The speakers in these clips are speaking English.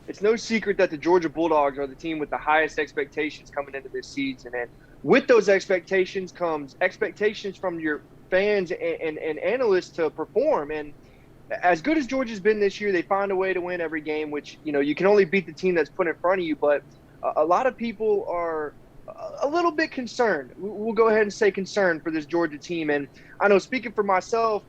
it's no secret that the Georgia Bulldogs are the team with the highest expectations coming into this season. And with those expectations comes expectations from your fans and analysts to perform. And as good as Georgia's been this year, they find a way to win every game, which, you can only beat the team that's put in front of you. But a lot of people are a little bit concerned. We'll go ahead and say concerned for this Georgia team. And I know, speaking for myself,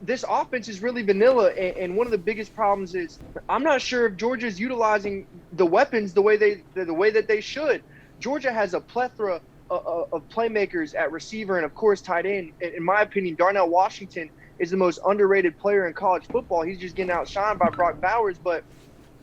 this offense is really vanilla, and one of the biggest problems is I'm not sure if Georgia is utilizing the weapons the way that they should. Georgia has a plethora of playmakers at receiver and, of course, tight end. In my opinion, Darnell Washington is the most underrated player in college football. He's just getting outshined by Brock Bowers, but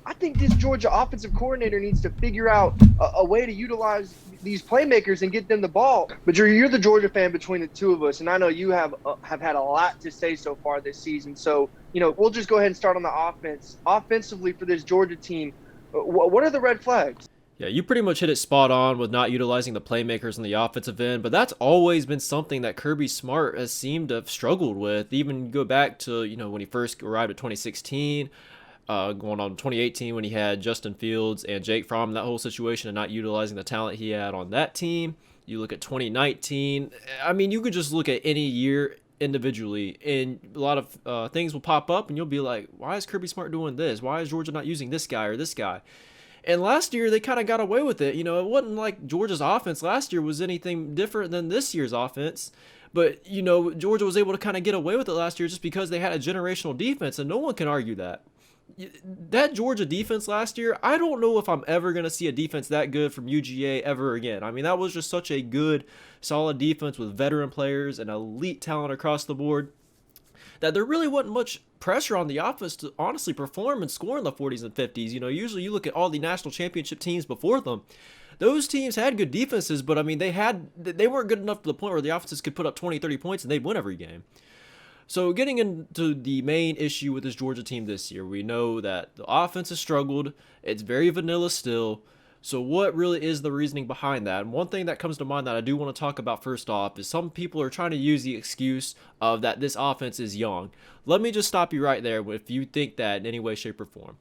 I think this Georgia offensive coordinator needs to figure out a way to utilize these playmakers and get them the ball. But you're the Georgia fan between the two of us, and I know you have had a lot to say so far this season. So, we'll just go ahead and start on the offense. Offensively for this Georgia team, what are the red flags? Yeah, you pretty much hit it spot on with not utilizing the playmakers on the offensive end, but that's always been something that Kirby Smart has seemed to have struggled with. Even go back to, when he first arrived at 2016, going on 2018 when he had Justin Fields and Jake Fromm, that whole situation and not utilizing the talent he had on that team. You look at 2019. I mean, you could just look at any year individually, and a lot of things will pop up, and you'll be like, why is Kirby Smart doing this? Why is Georgia not using this guy or this guy? And last year, they kind of got away with it. It wasn't like Georgia's offense last year was anything different than this year's offense. But, Georgia was able to kind of get away with it last year just because they had a generational defense, and no one can argue that. That Georgia defense last year, I don't know if I'm ever going to see a defense that good from UGA ever again. I mean, that was just such a good, solid defense with veteran players and elite talent across the board that there really wasn't much pressure on the offense to honestly perform and score in the 40s and 50s. Usually you look at all the national championship teams before them. Those teams had good defenses, but I mean, they weren't good enough to the point where the offenses could put up 20, 30 points and they'd win every game. So getting into the main issue with this Georgia team this year, we know that the offense has struggled. It's very vanilla still. So what really is the reasoning behind that? And one thing that comes to mind that I do want to talk about first off is some people are trying to use the excuse of that this offense is young. Let me just stop you right there if you think that in any way, shape, or form.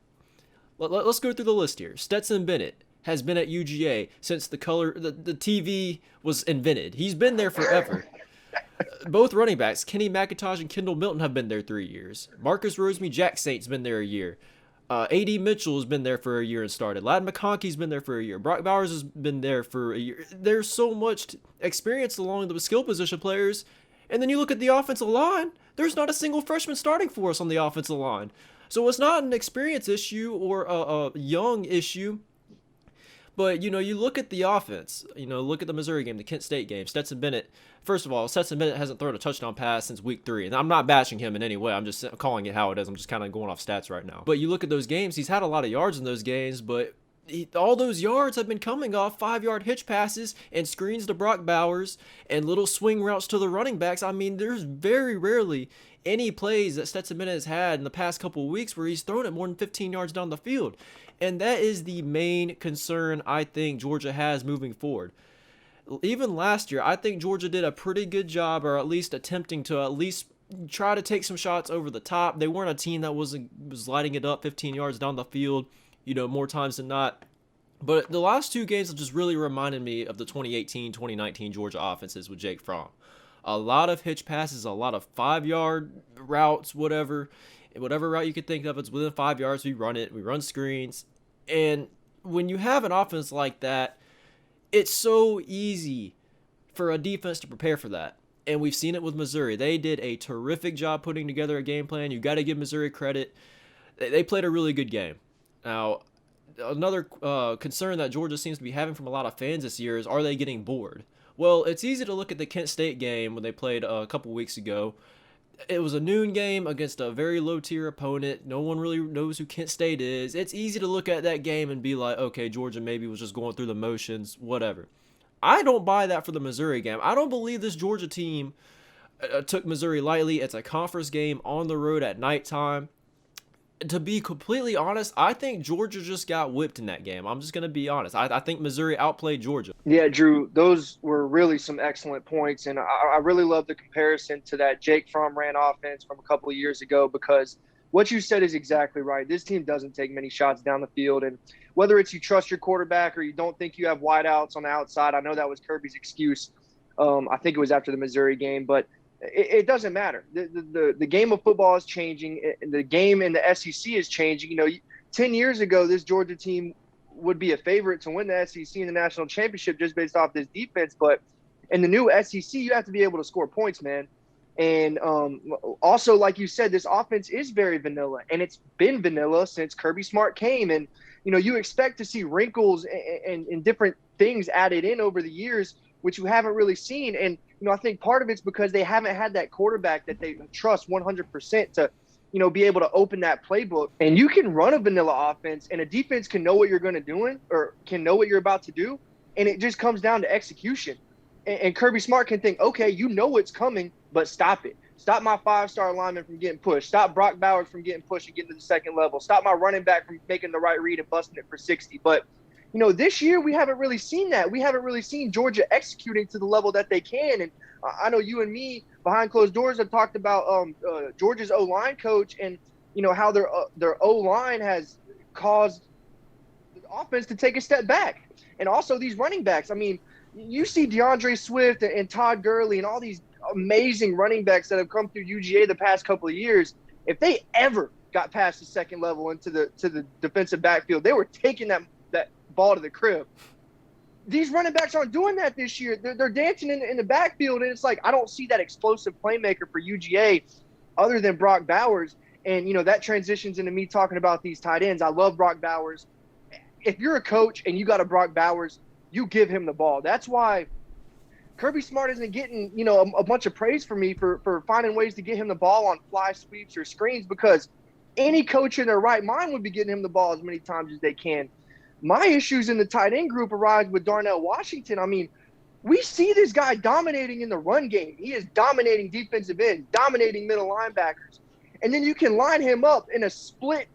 Let's go through the list here. Stetson Bennett has been at UGA since the TV was invented. He's been there forever. Both running backs, Kenny McIntosh and Kendall Milton, have been there 3 years. Marcus Rosemy-Jack Saint's been there a year. A.D. Mitchell has been there for a year and started. Ladd McConkey's been there for a year. Brock Bowers has been there for a year. There's so much experience along the skill position players. And then you look at the offensive line. There's not a single freshman starting for us on the offensive line. So it's not an experience issue or a young issue. But, you look at the offense. Look at the Missouri game, the Kent State game. Stetson Bennett. First of all, Stetson Bennett hasn't thrown a touchdown pass since week 3. And I'm not bashing him in any way. I'm just calling it how it is. I'm just kind of going off stats right now. But you look at those games, he's had a lot of yards in those games, but all those yards have been coming off 5-yard hitch passes and screens to Brock Bowers and little swing routes to the running backs. I mean, there's very rarely any plays that Stetson Bennett has had in the past couple of weeks where he's thrown it more than 15 yards down the field. And that is the main concern I think Georgia has moving forward. Even last year, I think Georgia did a pretty good job, or at least attempting to at least try to take some shots over the top. They weren't a team that was lighting it up 15 yards down the field, more times than not. But the last 2 games have just really reminded me of the 2018-2019 Georgia offenses with Jake Fromm. A lot of hitch passes, a lot of 5-yard routes, whatever route you could think of, it's within 5 yards, we run it, we run screens. And when you have an offense like that, it's so easy for a defense to prepare for that. And we've seen it with Missouri. They did a terrific job putting together a game plan. You got to give Missouri credit. They played a really good game. Now, another concern that Georgia seems to be having from a lot of fans this year is, are they getting bored? Well, it's easy to look at the Kent State game when they played a couple weeks ago. It was a noon game against a very low-tier opponent. No one really knows who Kent State is. It's easy to look at that game and be like, okay, Georgia maybe was just going through the motions, whatever. I don't buy that for the Missouri game. I don't believe this Georgia team took Missouri lightly. It's a conference game on the road at nighttime. To be completely honest, I think Georgia just got whipped in that game. I'm just going to be honest. I think Missouri outplayed Georgia. Yeah, Drew, those were really some excellent points. And I really love the comparison to that Jake Fromm ran offense from a couple of years ago because what you said is exactly right. This team doesn't take many shots down the field. And whether it's you trust your quarterback or you don't think you have wideouts on the outside, I know that was Kirby's excuse. I think it was after the Missouri game, but it doesn't matter. The game of football is changing. The game in the SEC is changing. 10 years ago, this Georgia team would be a favorite to win the SEC in the national championship just based off this defense. But in the new SEC, you have to be able to score points, man. And also, like you said, this offense is very vanilla, and it's been vanilla since Kirby Smart came. And, you expect to see wrinkles and different things added in over the years, which you haven't really seen. And, I think part of it's because they haven't had that quarterback that they trust 100% to, be able to open that playbook. And you can run a vanilla offense, and a defense can know what you're going to do or can know what you're about to do. And it just comes down to execution. And Kirby Smart can think, okay, you know what's coming, but stop it. Stop my 5-star lineman from getting pushed. Stop Brock Bowers from getting pushed and getting to the second level. Stop my running back from making the right read and busting it for 60. But, this year we haven't really seen that. We haven't really seen Georgia executing to the level that they can. And I know you and me behind closed doors have talked about Georgia's O-line coach and, how their O-line has caused the offense to take a step back. And also these running backs. I mean, you see DeAndre Swift and Todd Gurley and all these amazing running backs that have come through UGA the past couple of years. If they ever got past the second level into the defensive backfield, they were taking that ball to the crib. These running backs aren't doing that this year. They're dancing in the backfield, and it's like I don't see that explosive playmaker for UGA other than Brock Bowers. And, that transitions into me talking about these tight ends. I love Brock Bowers. If you're a coach and you got a Brock Bowers, you give him the ball. That's why Kirby Smart isn't getting, a bunch of praise for me for finding ways to get him the ball on fly sweeps or screens, because any coach in their right mind would be getting him the ball as many times as they can. My issues in the tight end group arise with Darnell Washington. I mean, we see this guy dominating in the run game. He is dominating defensive end, dominating middle linebackers. And then you can line him up in a split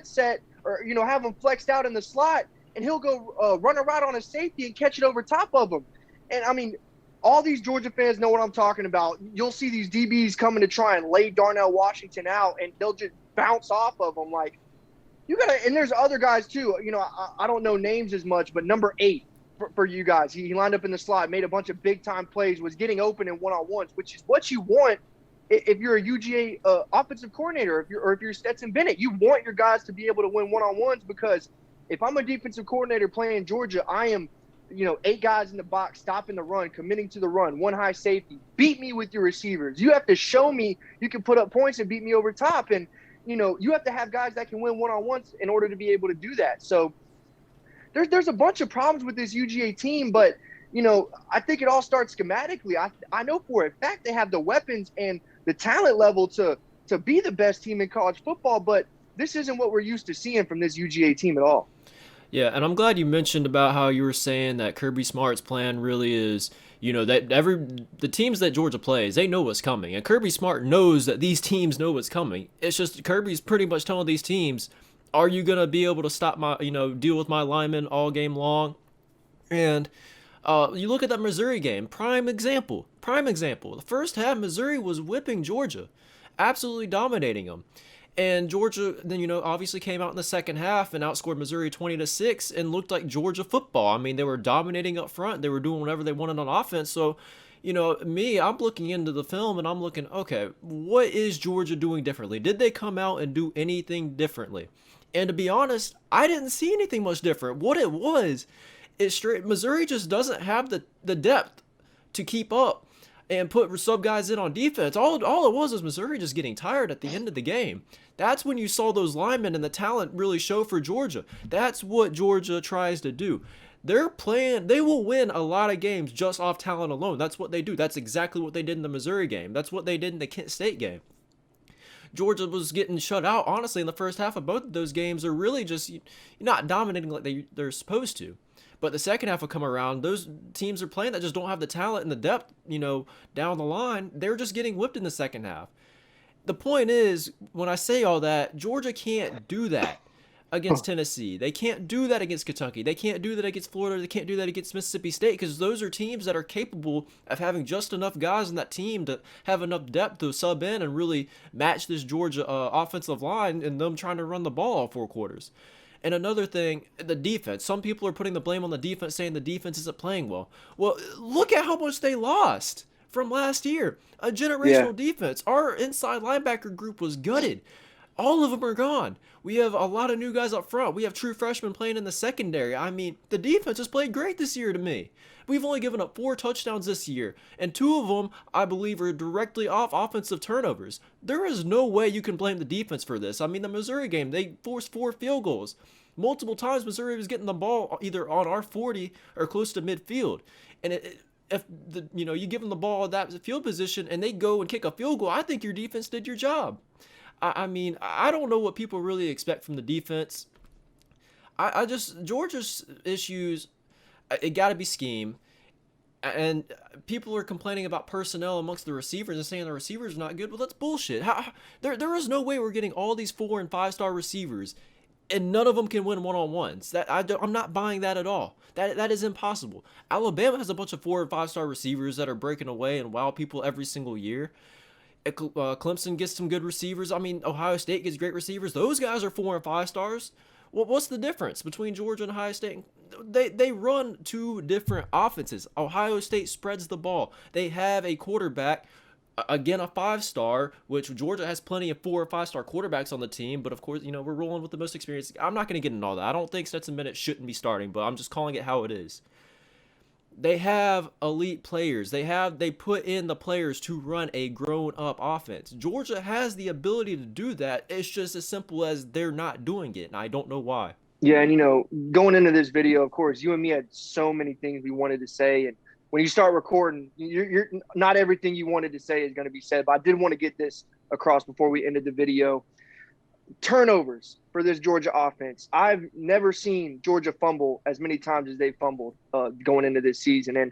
set or, have him flexed out in the slot, and he'll go run a route on a safety and catch it over top of him. And, I mean, all these Georgia fans know what I'm talking about. You'll see these DBs coming to try and lay Darnell Washington out, and they'll just bounce off of him. Like, you got to – and there's other guys too. I don't know names as much, but number 8 for you guys. He lined up in the slot, made a bunch of big-time plays, was getting open in one-on-ones, which is what you want if you're a UGA offensive coordinator or if you're Stetson Bennett. You want your guys to be able to win one-on-ones, because if I'm a defensive coordinator playing Georgia, I am – 8 guys in the box, stopping the run, committing to the run, one high safety. Beat me with your receivers. You have to show me you can put up points and beat me over top. And, you have to have guys that can win one-on-ones in order to be able to do that. So there's a bunch of problems with this UGA team, but, I think it all starts schematically. I know for a fact they have the weapons and the talent level to be the best team in college football, but this isn't what we're used to seeing from this UGA team at all. Yeah, and I'm glad you mentioned about how you were saying that Kirby Smart's plan really is, that the teams that Georgia plays, they know what's coming. And Kirby Smart knows that these teams know what's coming. It's just Kirby's pretty much telling these teams, are you going to be able to stop my, deal with my linemen all game long? And you look at that Missouri game, prime example. The first half, Missouri was whipping Georgia, absolutely dominating them. And Georgia then, obviously came out in the second half and outscored Missouri 20-6 and looked like Georgia football. I mean, they were dominating up front. They were doing whatever they wanted on offense. So, I'm looking into the film and I'm looking, okay, what is Georgia doing differently? Did they come out and do anything differently? And to be honest, I didn't see anything much different. What it was is straight. Missouri just doesn't have the depth to keep up and put sub guys in on defense. All it was Missouri just getting tired at the end of the game. That's when you saw those linemen and the talent really show for Georgia. That's what Georgia tries to do. They're playing, they will win a lot of games just off talent alone. That's what they do. That's exactly what they did in the Missouri game. That's what they did in the Kent State game. Georgia was getting shut out, honestly, in the first half of both of those games. They're really just not dominating like they're supposed to. But the second half will come around. Those teams are playing that just don't have the talent and the depth, down the line. They're just getting whipped in the second half. The point is, when I say all that, Georgia can't do that. against Tennessee. They can't do that against Kentucky. They can't do that against Florida. They can't do that against Mississippi State, because those are teams that are capable of having just enough guys in that team to have enough depth to sub in and really match this Georgia offensive line and them trying to run the ball all 4 quarters. And another thing, the defense. Some people are putting the blame on the defense, saying the defense isn't playing well. Well, look at how much they lost from last year. A generational defense. Our inside linebacker group was gutted. All of them are gone. We have a lot of new guys up front. We have true freshmen playing in the secondary. I mean, the defense has played great this year to me. We've only given up 4 touchdowns this year, and 2 of them, I believe, are directly off offensive turnovers. There is no way you can blame the defense for this. I mean, the Missouri game, they forced 4 field goals. Multiple times, Missouri was getting the ball either on our 40 or close to midfield. And if you give them the ball at that field position and they go and kick a field goal, I think your defense did your job. I mean, I don't know what people really expect from the defense. Georgia's issues, it got to be scheme. And people are complaining about personnel amongst the receivers and saying the receivers are not good. Well, that's bullshit. There is no way we're getting all these 4- and 5-star receivers, and none of them can win one-on-ones. I'm not buying that at all. That is impossible. Alabama has a bunch of 4- and 5-star receivers that are breaking away and wow people every single year. Clemson gets some good receivers. I mean, Ohio State gets great receivers. Those guys are 4- and 5-stars. Well, what's the difference between Georgia and Ohio State? They run 2 different offenses. Ohio State spreads the ball. They have a quarterback, again, a 5-star, which Georgia has plenty of 4 or 5-star quarterbacks on the team. But of course, we're rolling with the most experienced. I'm not going to get into all that. I don't think Stetson Bennett shouldn't be starting, but I'm just calling it how it is. They have elite players. They put in the players to run a grown-up offense. Georgia has the ability to do that. It's just as simple as they're not doing it, and I don't know why. Yeah, and going into this video, of course, you and me had so many things we wanted to say, and when you start recording, you're not everything you wanted to say is going to be said, but I did want to get this across before we ended the video. Turnovers for this Georgia offense. I've never seen Georgia fumble as many times as they fumbled going into this season. And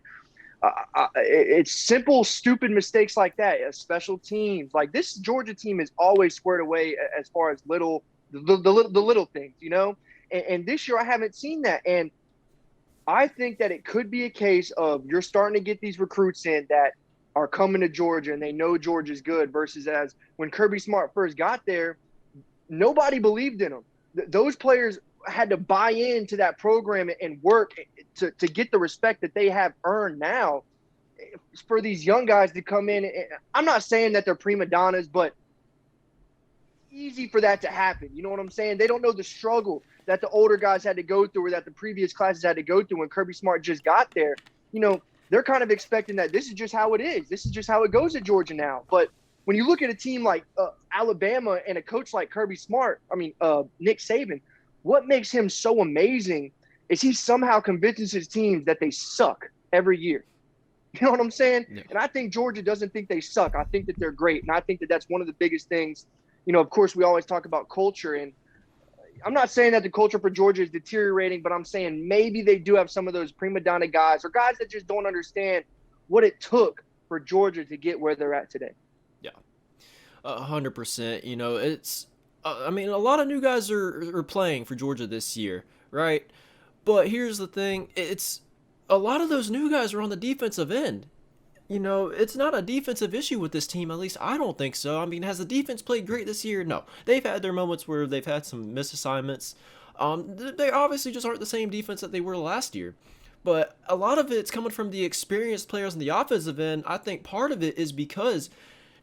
it's simple, stupid mistakes like that. Special teams. Like, this Georgia team is always squared away as far as the little things, And this year I haven't seen that. And I think that it could be a case of you're starting to get these recruits in that are coming to Georgia and they know Georgia's good, versus as when Kirby Smart first got there, nobody believed in him. Those players had to buy into that program and work to get the respect that they have earned now. For these young guys to come in, I'm not saying that they're prima donnas, but easy for that to happen. You know what I'm saying? They don't know the struggle that the older guys had to go through, or that the previous classes had to go through when Kirby Smart just got there. They're kind of expecting that this is just how it is. This is just how it goes at Georgia now. But when you look at a team like Alabama and a coach like Kirby Smart, Nick Saban, what makes him so amazing is he somehow convinces his teams that they suck every year. You know what I'm saying? Yeah. And I think Georgia doesn't think they suck. I think that they're great. And I think that that's one of the biggest things. Of course, we always talk about culture. And I'm not saying that the culture for Georgia is deteriorating, but I'm saying maybe they do have some of those prima donna guys, or guys that just don't understand what it took for Georgia to get where they're at today. 100%. It's, a lot of new guys are playing for Georgia this year, right? But here's the thing. It's a lot of those new guys are on the defensive end. It's not a defensive issue with this team. At least I don't think so. Has the defense played great this year? No. They've had their moments where they've had some misassignments. They obviously just aren't the same defense that they were last year. But a lot of it's coming from the experienced players on the offensive end. I think part of it is because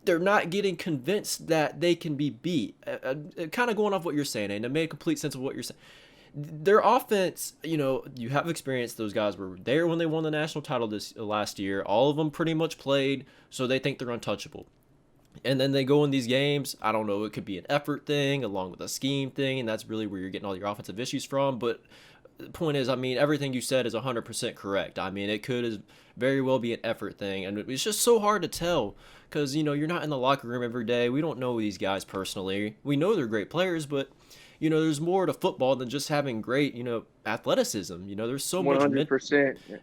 they're not getting convinced that they can be beat. Kind of going off what you're saying, and it made complete sense of what you're saying. Their offense, you have experience. Those guys were there when they won the national title last year. All of them pretty much played, so they think they're untouchable. And then they go in these games. I don't know, it could be an effort thing along with a scheme thing, and that's really where you're getting all your offensive issues from. But the point is, everything you said is 100% correct. It could very well be an effort thing, and it's just so hard to tell because, you're not in the locker room every day. We don't know these guys personally. We know they're great players, but, there's more to football than just having great, athleticism. There's so 100%. much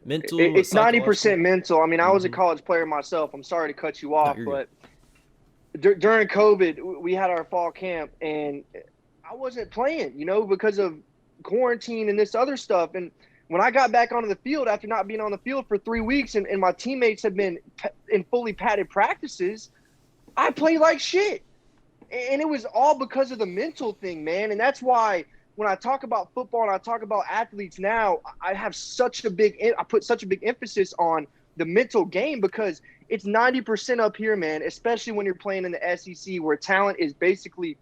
mental. It's 90% mental. I was a college player myself. I'm sorry to cut you off, but during COVID, we had our fall camp, and I wasn't playing, because of quarantine and this other stuff. And when I got back onto the field after not being on the field for 3 weeks and my teammates have been in fully padded practices, I played like shit. And it was all because of the mental thing, man. And that's why when I talk about football and I talk about athletes now, I put such a big emphasis on the mental game, because it's 90% up here, man, especially when you're playing in the SEC where talent is basically,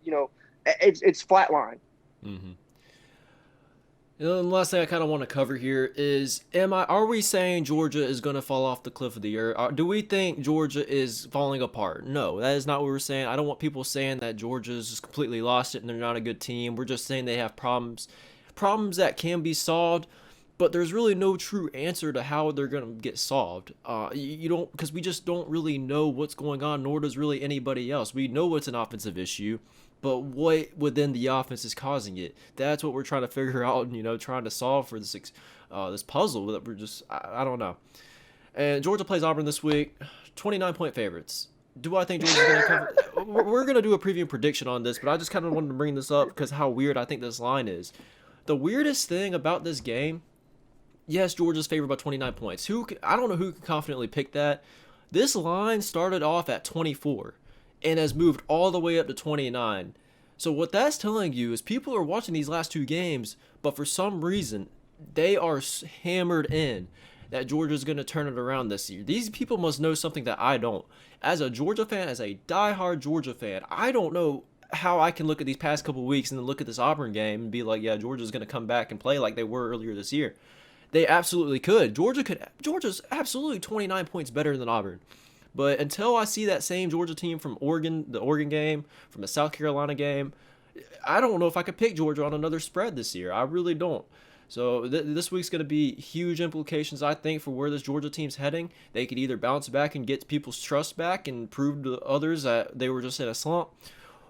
it's flatline. Mm-hmm. And the last thing I kind of want to cover here is, are we saying Georgia is going to fall off the cliff of the earth? Do we think Georgia is falling apart? No, that is not what we're saying. I don't want people saying that Georgia's just completely lost it and they're not a good team. We're just saying they have problems that can be solved, but there's really no true answer to how they're going to get solved. Because we just don't really know what's going on, nor does really anybody else. We know it's an offensive issue, but what within the offense is causing it? That's what we're trying to figure out, and trying to solve for this puzzle that we're just, I don't know. And Georgia plays Auburn this week, 29-point favorites. Do I think Georgia's going to cover? We're going to do a preview and prediction on this, but I just kind of wanted to bring this up because how weird I think this line is. The weirdest thing about this game, yes, Georgia's favored by 29 points. I don't know who can confidently pick that. This line started off at 24 and has moved all the way up to 29. So what that's telling you is people are watching these last two games, but for some reason, they are hammered in that Georgia's going to turn it around this year. These people must know something that I don't. As a Georgia fan, as a diehard Georgia fan, I don't know how I can look at these past couple weeks and then look at this Auburn game and be like, yeah, Georgia's going to come back and play like they were earlier this year. They absolutely could. Georgia's absolutely 29 points better than Auburn. But until I see that same Georgia team from Oregon, the Oregon game, from the South Carolina game, I don't know if I could pick Georgia on another spread this year. I really don't. So this week's going to be huge implications, I think, for where this Georgia team's heading. They could either bounce back and get people's trust back and prove to others that they were just in a slump,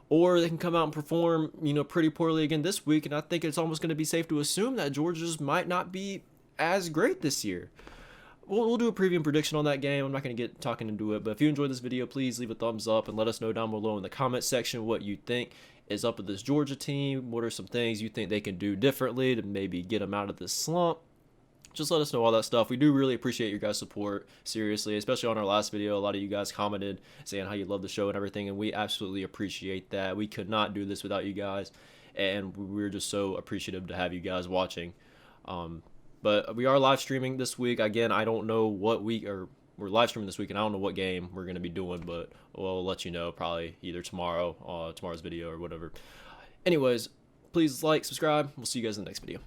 or they can come out and perform, pretty poorly again this week. And I think it's almost going to be safe to assume that Georgia's might not be as great this year. We'll do a preview and prediction on that game. I'm not going to get talking into it, but if you enjoyed this video, please leave a thumbs up and let us know down below in the comment section what you think is up with this Georgia team. What are some things you think they can do differently to maybe get them out of this slump? Just let us know all that stuff. We do really appreciate your guys' support, seriously, especially on our last video. A lot of you guys commented saying how you love the show and everything, and we absolutely appreciate that. We could not do this without you guys, and we're just so appreciative to have you guys watching. But we are live streaming this week. Again, I don't know what week, or we're live streaming this week, and I don't know what game we're going to be doing, but we'll let you know probably either tomorrow's video or whatever. Anyways, please like, subscribe. We'll see you guys in the next video.